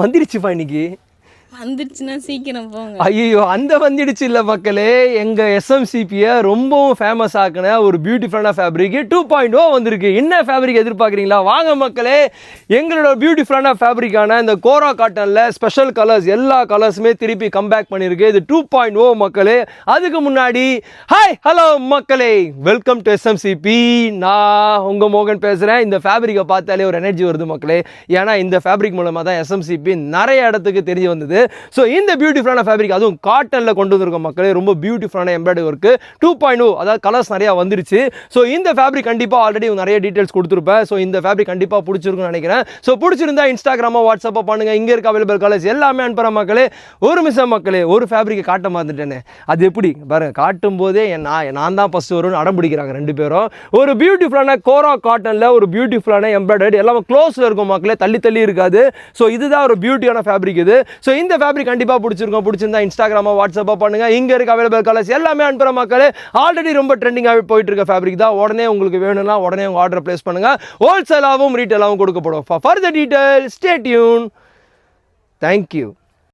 வந்துடுச்சுப்பா இன்னைக்கு. வந்துடுச்சுன்னா சீக்கிரம் போங்க. ஐயோ அந்த வந்துடுச்சு இல்லை மக்களே, எங்கள் எஸ்எம்சிபியை ரொம்பவும் ஃபேமஸ் ஆக்கின ஒரு பியூட்டிஃபுல்லான ஃபேப்ரிக் 2.0 வந்திருக்கு. என்ன ஃபேப்ரிக் எதிர்பார்க்குறீங்களா? வாங்க மக்களே, எங்களோட பியூட்டிஃபுல்லான ஃபேப்ரிக்கான இந்த கோரா காட்டனில் ஸ்பெஷல் கலர்ஸ் எல்லா கலர்ஸுமே திருப்பி கம்பேக் பண்ணியிருக்கு. இது 2.0 மக்களே. அதுக்கு முன்னாடி ஹாய் ஹலோ மக்களே, வெல்கம் டு எஸ்எம்சிபி. நான் உங்கள் மோகன் பேசுகிறேன். இந்த ஃபேப்ரிக்கை பார்த்தாலே ஒரு எனர்ஜி வருது மக்களே. ஏன்னா இந்த ஃபேப்ரிக் மூலமாக தான் எஸ்எம்சிபி நிறைய இடத்துக்கு தெரிய வந்தது. ஸோ இந்த பியூட்டிஃபுல்லான ஃபேப்ரிக் அதுவும் காட்டனில் கொண்டு வந்திருக்கோம் மக்களே. ரொம்ப பியூட்டிஃபுல்லான எம்ப்ராய்டரி ஒர்க்கு 2.0, அதாவது கலர்ஸ் நிறையா வந்துருச்சு. ஸோ இந்த ஃபேப்ரிக் கண்டிப்பாக ஆல்ரெடி நிறைய டீட்டெயில்ஸ் கொடுத்துருப்பேன். ஸோ இந்த ஃபேப்ரிக் கண்டிப்பாக பிடிச்சிருக்குன்னு நினைக்கிறேன். ஸோ பிடிச்சிருந்தா இன்ஸ்டாகிராமோ வாட்ஸ்அப்போ பண்ணுங்கள். இங்கே இருக்க அவைலபிள் கலர்ஸ் எல்லாமே அனுப்புகிற மக்களே. ஒரு மிஷம் மக்களே, ஒரு ஃபேப்ரிக்கை காட்ட மாந்துட்டேனே. அது எப்படி பாருங்க, காட்டும் போதே நான் தான் ஃபஸ்ட்டு வரும்னு அடம் பிடிக்கிறாங்க ரெண்டு பேரும். ஒரு பியூட்டிஃபுல்லான கோரா காட்டனில் ஒரு பியூட்டிஃபுல்லான எம்ப்ராய்டரி எல்லாமே க்ளோஸில் இருக்கும் மக்களே, தள்ளி தள்ளி இருக்காது. ஸோ இதுதான் ஒரு பியூட்டியான ஃபேப்ரிக் இது. ஸோ இந்த ஃபேப்ரிக் கண்டிப்பாக பிடிச்சிருக்கும். பிடிச்சிருந்தா இன்ஸ்டாகிராமோ வாட்ஸ்அப்போ பண்ணுங்க. இங்கே இருக்க அவைலபிள் கலர்ஸ் எல்லாமே அனுப்புகிற மக்களே. ஆல்ரெடி ரொம்ப ட்ரெண்டிங்காக போயிட்டு இருக்க ஃபேப்ரிக் தான். உடனே உங்களுக்கு வேணும்னா உடனே உங்கள் ஆர்டர் பிளேஸ் பண்ணுங்க. ஹோல்சேலாகவும் ரீட்டெயிலாகவும் கொடுக்கப்படும். For the detail stay tune. Thank you.